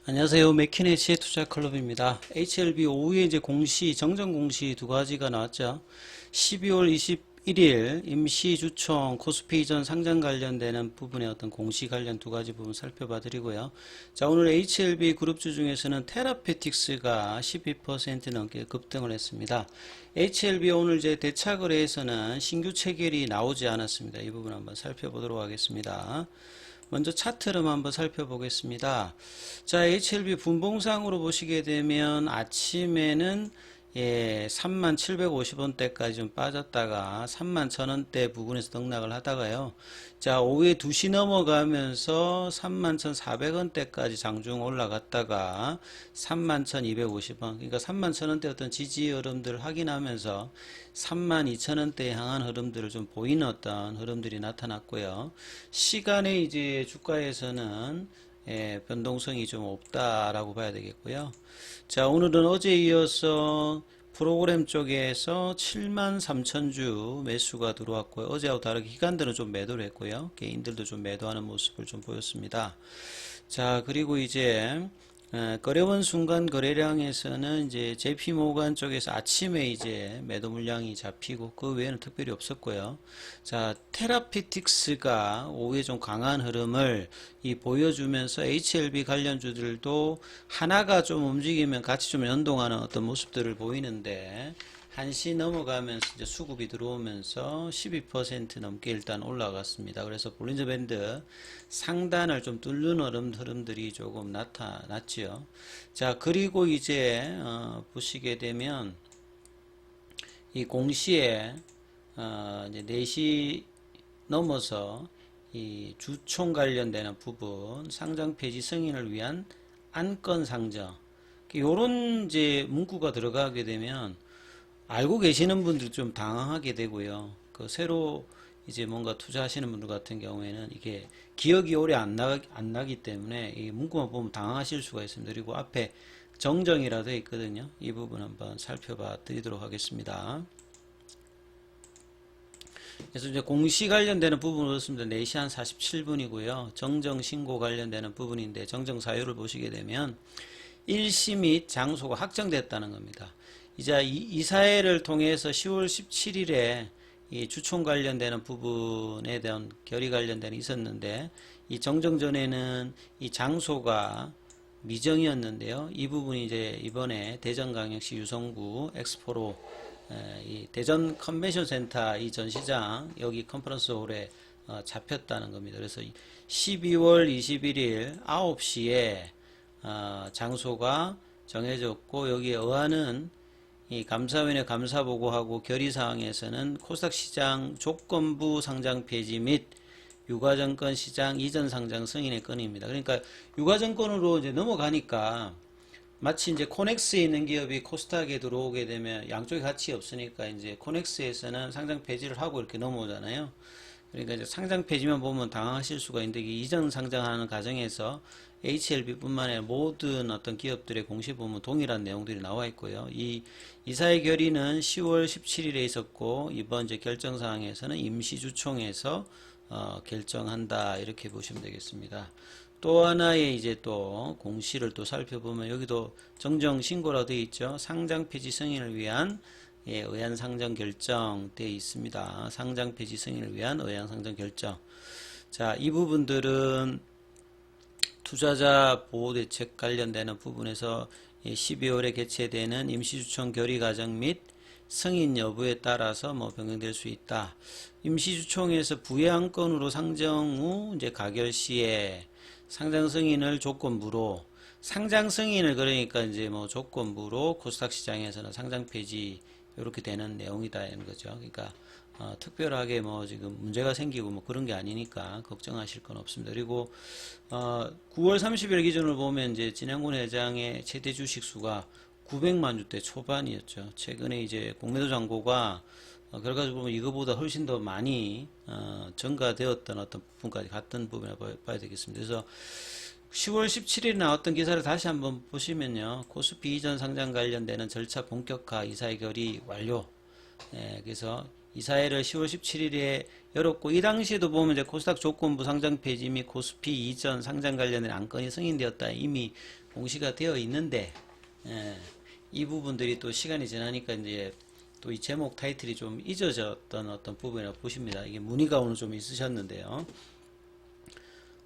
안녕하세요. 맥키네치의 투자클럽입니다. HLB 오후에 이제 공시, 정정 공시 두 가지가 나왔죠. 12월 21일 임시주총 코스피 이전 상장 관련되는 부분의 어떤 공시 관련 두 가지 부분 살펴봐 드리고요. 자, 오늘 HLB 그룹주 중에서는 테라페틱스가 12% 넘게 급등을 했습니다. HLB 오늘 이제 대차거래에서는 신규 체결이 나오지 않았습니다. 이 부분 한번 살펴보도록 하겠습니다. 먼저 차트를 한번 살펴보겠습니다. 자, HLB 분봉상으로 보시게 되면 아침에는 3750원대까지 좀 빠졌다가 31,000원대 부근에서 등락을 하다가요. 자, 오후에 2시 넘어가면서 31,400원대까지 장중 올라갔다가 31,250원, 그러니까 31,000원대 어떤 지지 흐름들을 확인하면서 32,000원대에 향한 흐름들을 좀 보이는 어떤 흐름들이 나타났고요. 시간에 이제 주가에서는 변동성이 좀 없다라고 봐야 되겠고요. 자, 오늘은 어제 이어서 프로그램 쪽에서 73,000주 매수가 들어왔고요. 어제하고 다르게 기관들은 좀 매도를 했고요. 개인들도 좀 매도하는 모습을 좀 보였습니다. 자, 그리고 이제 거래원 순간 거래량에서는 이제 JP모간 쪽에서 아침에 이제 매도 물량이 잡히고 그 외에는 특별히 없었고요. 자, 테라피틱스가 오후에 좀 강한 흐름을 보여주면서 HLB 관련주들도 하나가 좀 움직이면 같이 좀 연동하는 어떤 모습들을 보이는데 1시 넘어가면서 이제 수급이 들어오면서 12% 넘게 일단 올라갔습니다. 그래서 볼린저 밴드 상단을 좀 뚫는 흐름들이 조금 나타났지요. 자, 그리고 이제 보시게 되면 이 공시에 이제 4시 넘어서 이 주총 관련되는 부분 상장 폐지 승인을 위한 안건 상정 요런 이제 문구가 들어가게 되면 알고 계시는 분들 좀 당황하게 되고요. 그 새로 이제 뭔가 투자하시는 분들 같은 경우에는 이게 기억이 오래 안 나기 때문에 이 문구만 보면 당황하실 수가 있습니다. 그리고 앞에 정정이라 되어 있거든요. 이 부분 한번 살펴봐 드리도록 하겠습니다. 그래서 이제 공시 관련되는 부분을 넣었습니다. 4시 한 47분이고요. 정정 신고 관련되는 부분인데 정정 사유를 보시게 되면 일시 및 장소가 확정됐다는 겁니다. 이제 이사회를 통해서 10월 17일에 이 주총 관련되는 부분에 대한 결의 관련되는 있었는데 이 정정 전에는 이 장소가 미정이었는데요. 이 부분이 이제 이번에 대전광역시 유성구 엑스포로 이 대전 컨벤션 센터 이 전시장 여기 컨퍼런스 홀에 잡혔다는 겁니다. 그래서 12월 21일 9시에 장소가 정해졌고 여기에 의하는 이 감사위원회 감사보고하고 결의사항에서는 코스닥 시장 조건부 상장 폐지 및 유가증권 시장 이전 상장 승인의 건입니다. 그러니까 유가증권으로 이제 넘어가니까 마치 이제 코넥스에 있는 기업이 코스닥에 들어오게 되면 양쪽에 가치 없으니까 이제 코넥스에서는 상장 폐지를 하고 이렇게 넘어오잖아요. 그러니까 이제 상장 폐지만 보면 당황하실 수가 있는데 이전 상장하는 과정에서 HLB뿐만 아니라 모든 어떤 기업들의 공시 보면 동일한 내용들이 나와 있고요. 이 이사회 결의는 10월 17일에 있었고 이번 이제 결정사항에서는 임시주총에서 결정한다 이렇게 보시면 되겠습니다. 또 하나의 이제 또 공시를 또 살펴보면 여기도 정정 신고라 되어 있죠. 상장 폐지 승인을 위한 의안 상정 결정 되어 있습니다. 상장 폐지 승인을 위한 의안 상정 결정. 자, 이 부분들은 투자자 보호대책 관련되는 부분에서 12월에 개최되는 임시주총 결의 과정 및 승인 여부에 따라서 뭐 변경될 수 있다. 임시주총에서 부의안건으로 상정 후 이제 가결 시에 상장 승인을 조건부로 상장 승인을 그러니까 이제 뭐 조건부로 코스닥 시장에서는 상장 폐지 이렇게 되는 내용이다 이런 거죠. 그러니까 특별하게 뭐 지금 문제가 생기고 뭐 그런 게 아니니까 걱정하실 건 없습니다. 그리고 9월 30일 기준으로 보면 이제 진양군 회장의 최대 주식 수가 900만 주대 초반이었죠. 최근에 이제 공매도 잔고가 결과적으로 보면 이거보다 훨씬 더 많이 증가되었던 어떤 부분까지 갔던 부분을 봐야 되겠습니다. 그래서 10월 17일 나왔던 기사를 다시 한번 보시면요. 코스피 이전 상장 관련되는 절차 본격화 이사회 결의 완료. 그래서 이사회를 10월 17일에 열었고, 이 당시에도 보면 이제 코스닥 조건부 상장 폐지 및 코스피 이전 상장 관련된 안건이 승인되었다 이미 공시가 되어 있는데, 이 부분들이 또 시간이 지나니까 이제 또 이 제목 타이틀이 좀 잊어졌던 어떤 부분이라고 보십니다. 이게 문의가 오늘 좀 있으셨는데요.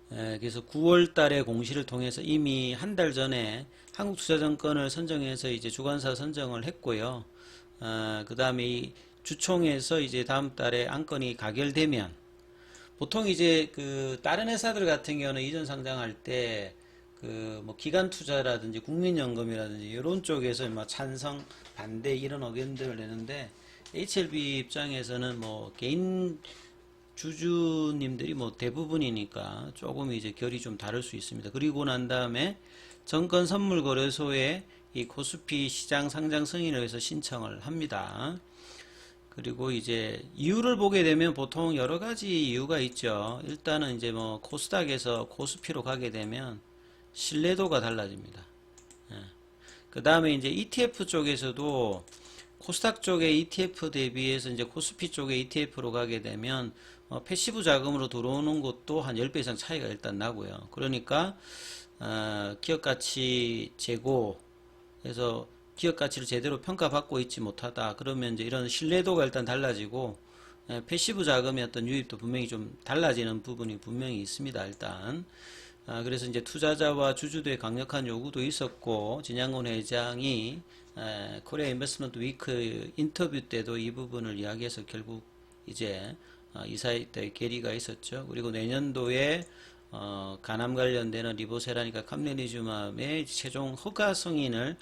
그래서 9월 달에 공시를 통해서 이미 한 달 전에 한국투자증권을 선정해서 이제 주관사 선정을 했고요. 그 다음에 이 주총에서 이제 다음 달에 안건이 가결되면, 보통 이제 그 다른 회사들 같은 경우는 이전 상장할 때 그 뭐 기관 투자라든지 국민연금이라든지 이런 쪽에서 뭐 찬성, 반대 이런 의견들을 내는데, HLB 입장에서는 뭐 개인 주주님들이 뭐 대부분이니까 조금 이제 결이 좀 다를 수 있습니다. 그리고 난 다음에 정권선물거래소에 이 코스피 시장 상장 승인을 위해서 신청을 합니다. 그리고 이제 이유를 보게 되면 보통 여러 가지 이유가 있죠. 일단은 이제 뭐 코스닥에서 코스피로 가게 되면 신뢰도가 달라집니다. 그 다음에 이제 ETF 쪽에서도 코스닥 쪽의 ETF 대비해서 이제 코스피 쪽의 ETF로 가게 되면 패시브 자금으로 들어오는 것도 한 10배 이상 차이가 일단 나고요. 그러니까 기업가치 재고에서 기업가치를 제대로 평가받고 있지 못하다. 그러면 이제 이런 신뢰도가 일단 달라지고, 패시브 자금의 어떤 유입도 분명히 좀 달라지는 부분이 분명히 있습니다. 일단. 그래서 이제 투자자와 주주들의 강력한 요구도 있었고, 진양곤 회장이 코리아 인베스트먼트 위크 인터뷰 때도 이 부분을 이야기해서 결국 이제 이사회 때 계리가 있었죠. 그리고 내년도에 간암 관련되는 리보세라니까 캄레니주맘의 최종 허가 승인을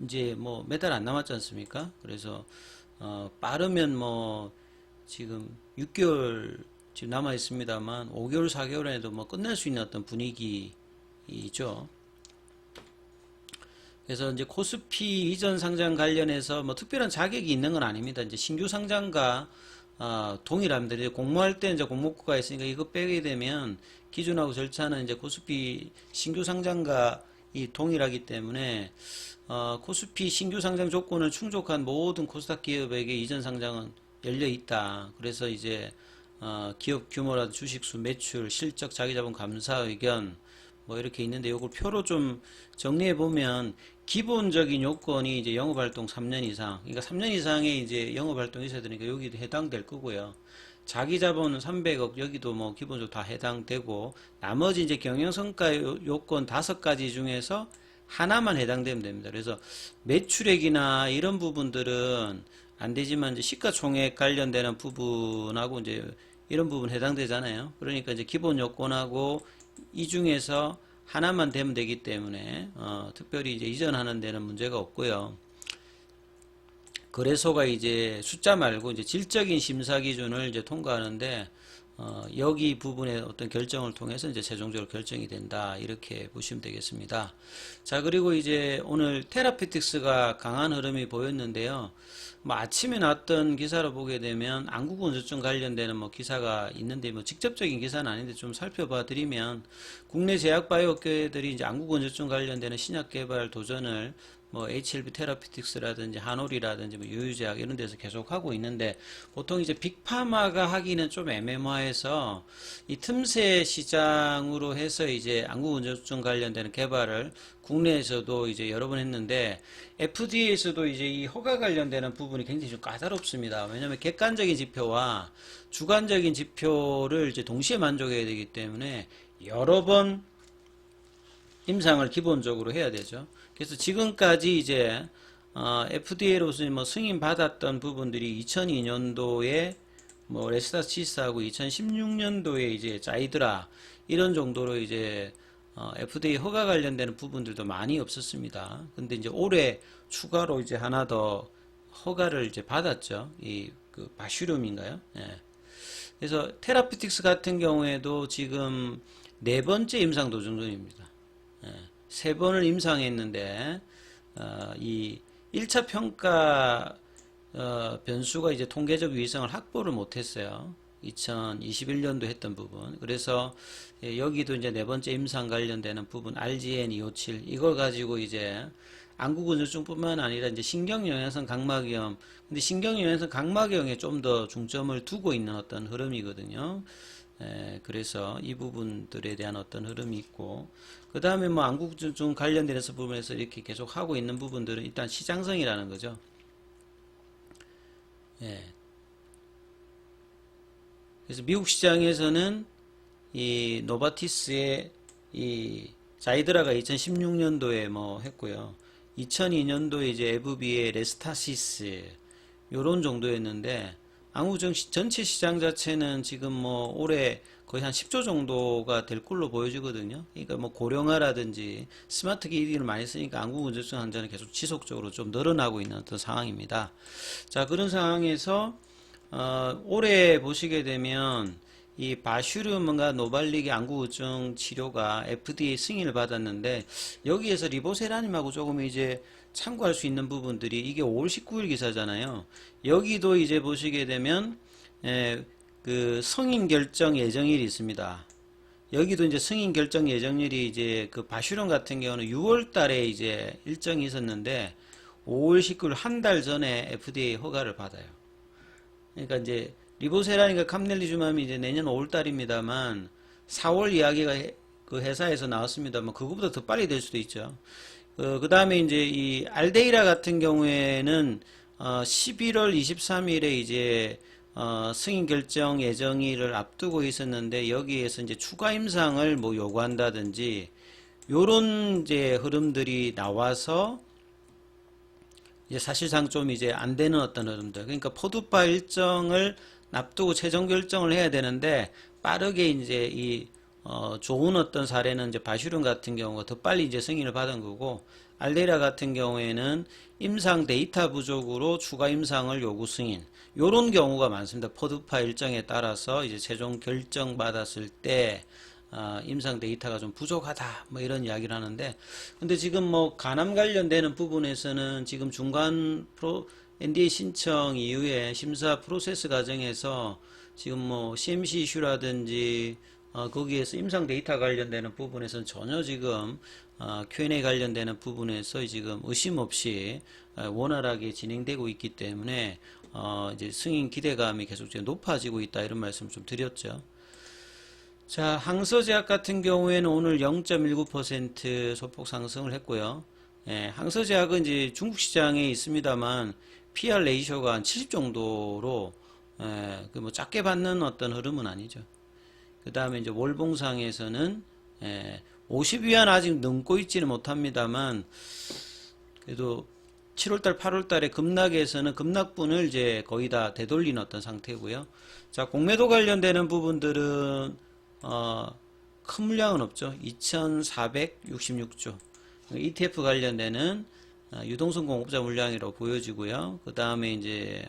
이제 뭐 몇 달 안 남았지 않습니까? 그래서 빠르면 뭐 지금 6개월 지금 남아 있습니다만 5개월 4개월에도 뭐 끝낼 수 있는 어떤 분위기이죠. 그래서 이제 코스피 이전 상장 관련해서 뭐 특별한 자격이 있는 건 아닙니다. 이제 신규 상장과 동일합니다. 이제 공모할 때 이제 공모가가 있으니까 이거 빼게 되면 기준하고 절차는 이제 코스피 신규 상장과 이 동일하기 때문에 코스피 신규 상장 조건을 충족한 모든 코스닥 기업에게 이전 상장은 열려 있다. 그래서 이제 기업 규모라든 주식수, 매출, 실적, 자기자본 감사 의견 뭐 이렇게 있는데 이걸 표로 좀 정리해 보면 기본적인 요건이 이제 영업활동 3년 이상, 그러니까 3년 이상의 이제 영업활동이 있어야 되니까 여기도 해당될 거고요. 자기자본은 300억 여기도 뭐 기본적으로 다 해당되고, 나머지 이제 경영성과 요건 5가지 중에서 하나만 해당되면 됩니다. 그래서 매출액이나 이런 부분들은 안 되지만 이제 시가총액 관련되는 부분하고 이제 이런 부분 해당되잖아요. 그러니까 이제 기본 요건하고 이 중에서 하나만 되면 되기 때문에 특별히 이제 이전하는 데는 문제가 없고요. 거래소가 이제 숫자 말고 이제 질적인 심사 기준을 이제 통과하는데 여기 부분의 어떤 결정을 통해서 이제 최종적으로 결정이 된다 이렇게 보시면 되겠습니다. 자, 그리고 이제 오늘 테라피틱스가 강한 흐름이 보였는데요. 뭐 아침에 나왔던 기사를 보게 되면 안구건조증 관련되는 뭐 기사가 있는데 뭐 직접적인 기사는 아닌데 좀 살펴봐 드리면 국내 제약 바이오 업계들이 이제 안구건조증 관련되는 신약 개발 도전을 뭐 HLB 테라피틱스라든지 한올이라든지 뭐 유유제약 이런 데서 계속 하고 있는데, 보통 이제 빅파마가 하기는 좀 애매모호해서 이 틈새 시장으로 해서 이제 안구건조증 관련되는 개발을 국내에서도 이제 여러 번 했는데, FDA에서도 이제 이 허가 관련되는 부분이 굉장히 좀 까다롭습니다. 왜냐하면 객관적인 지표와 주관적인 지표를 이제 동시에 만족해야 되기 때문에 여러 번 임상을 기본적으로 해야 되죠. 그래서 지금까지 이제 FDA로서 뭐 승인 받았던 부분들이 2002년도에 뭐 레스타치스하고 2016년도에 이제 자이드라 이런 정도로 이제 FDA 허가 관련되는 부분들도 많이 없었습니다. 근데 이제 올해 추가로 이제 하나 더 허가를 이제 받았죠. 이 그 바슈륨인가요? 예. 그래서 테라피틱스 같은 경우에도 지금 4번째 임상 도전 중입니다. 예. 3번을 임상했는데 이 1차 평가 변수가 이제 통계적 위성을 확보를 못했어요. 2021년도 했던 부분. 그래서 여기도 이제 4번째 임상 관련되는 부분 RGN257 이걸 가지고 이제 안구건조증뿐만 아니라 이제 신경영양성 각막염, 근데 신경영양성 각막염에 좀 더 중점을 두고 있는 어떤 흐름이거든요. 그래서 이 부분들에 대한 어떤 흐름이 있고, 그 다음에 뭐 안구건조증 관련돼서 부분에서 이렇게 계속 하고 있는 부분들은 일단 시장성이라는 거죠. 예. 그래서 미국 시장에서는 이 노바티스의 이 자이드라가 2016년도에 뭐 했고요. 2002년도에 이제 에브비의 레스타시스 요런 정도였는데, 안구정 전체 시장 자체는 지금 뭐 올해 거의 한 10조 정도가 될 걸로 보여지거든요. 그러니까 뭐 고령화라든지 스마트 기기를 많이 쓰니까 안구건조증 환자는 계속 지속적으로 좀 늘어나고 있는 어떤 상황입니다. 자, 그런 상황에서 올해 보시게 되면 이 바슈름과 노발릭의 안구우증 치료가 FDA 승인을 받았는데, 여기에서 리보세라님하고 조금 이제 참고할 수 있는 부분들이, 이게 5월 19일 기사잖아요. 여기도 이제 보시게 되면 그 승인 결정 예정일이 있습니다. 여기도 이제 승인 결정 예정일이 이제 그 바슈름 같은 경우는 6월 달에 이제 일정이 있었는데 5월 19일 한 달 전에 FDA 허가를 받아요. 그러니까 이제 리보세라니까 캄넬리주맘이 이제 내년 5월 달입니다만 4월 이야기가 그 회사에서 나왔습니다만 그거보다 더 빨리 될 수도 있죠. 그 다음에 이제 이 알데이라 같은 경우에는 11월 23일에 이제 승인 결정 예정일을 앞두고 있었는데, 여기에서 이제 추가 임상을 뭐 요구한다든지 요런 이제 흐름들이 나와서 이제 사실상 좀 이제 안 되는 어떤 흐름들. 그러니까 포드파 일정을 납두고 최종 결정을 해야 되는데, 빠르게 이제 이 좋은 어떤 사례는 이제 바슈름 같은 경우가 더 빨리 이제 승인을 받은 거고, 알데이라 같은 경우에는 임상 데이터 부족으로 추가 임상을 요구 승인. 요런 경우가 많습니다. 포드파 일정에 따라서 이제 최종 결정 받았을 때 임상 데이터가 좀 부족하다 뭐 이런 이야기를 하는데, 근데 지금 뭐 간암 관련되는 부분에서는 지금 중간 NDA 신청 이후에 심사 프로세스 과정에서 지금 뭐 CMC 이슈라든지 거기에서 임상 데이터 관련되는 부분에서는 전혀 지금 Q&A 관련되는 부분에서 지금 의심 없이 원활하게 진행되고 있기 때문에 이제 승인 기대감이 계속 높아지고 있다, 이런 말씀 좀 드렸죠. 자, 항서제약 같은 경우에는 오늘 0.19% 소폭 상승을 했고요. 항서제약은 이제 중국 시장에 있습니다만 PR 레이쇼가 한 70 정도로 그 뭐 작게 받는 어떤 흐름은 아니죠. 그 다음에 이제 월봉상에서는 50위안 아직 넘고 있지는 못합니다만, 그래도 7월달, 8월달에 급락에서는 급락분을 이제 거의 다 되돌린 어떤 상태고요. 자, 공매도 관련되는 부분들은 큰 물량은 없죠. 2,466조. ETF 관련되는 유동성 공급자 물량이라고 보여지고요. 그 다음에 이제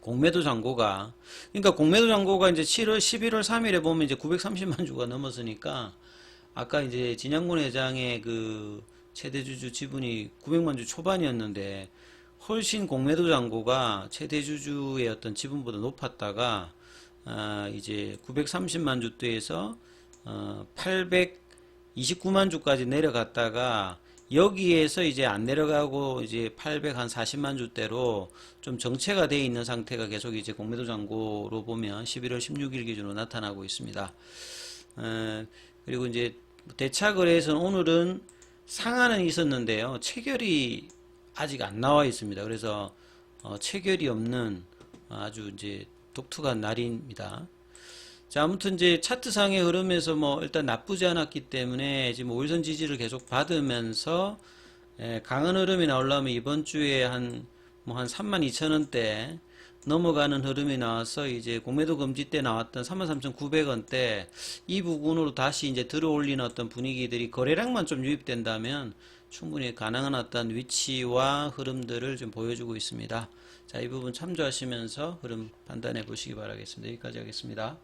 공매도 잔고가, 그러니까 공매도 잔고가 이제 7월, 11월 3일에 보면 이제 930만 주가 넘었으니까, 아까 이제 진양군 회장의 그 최대주주 지분이 900만 주 초반이었는데, 훨씬 공매도 잔고가 최대주주의 어떤 지분보다 높았다가, 이제 930만 주대에서 829만 주까지 내려갔다가, 여기에서 이제 안 내려가고 이제 840만 주대로 좀 정체가 되어 있는 상태가 계속 이제 공매도 잔고로 보면 11월 16일 기준으로 나타나고 있습니다. 그리고 이제 대차 거래에서는 오늘은 상한은 있었는데요, 체결이 아직 안 나와 있습니다. 그래서 체결이 없는 아주 이제 독특한 날입니다. 자, 아무튼 이제 차트상의 흐름에서 뭐 일단 나쁘지 않았기 때문에 지금 5일선 지지를 계속 받으면서 강한 흐름이 나오려면 이번 주에 한 32,000원대 넘어가는 흐름이 나와서 이제 공매도 금지 때 나왔던 33,900원대 이 부분으로 다시 이제 들어올리는 어떤 분위기들이 거래량만 좀 유입된다면 충분히 가능한 어떤 위치와 흐름들을 좀 보여주고 있습니다. 자, 이 부분 참조하시면서 흐름 판단해 보시기 바라겠습니다. 여기까지 하겠습니다.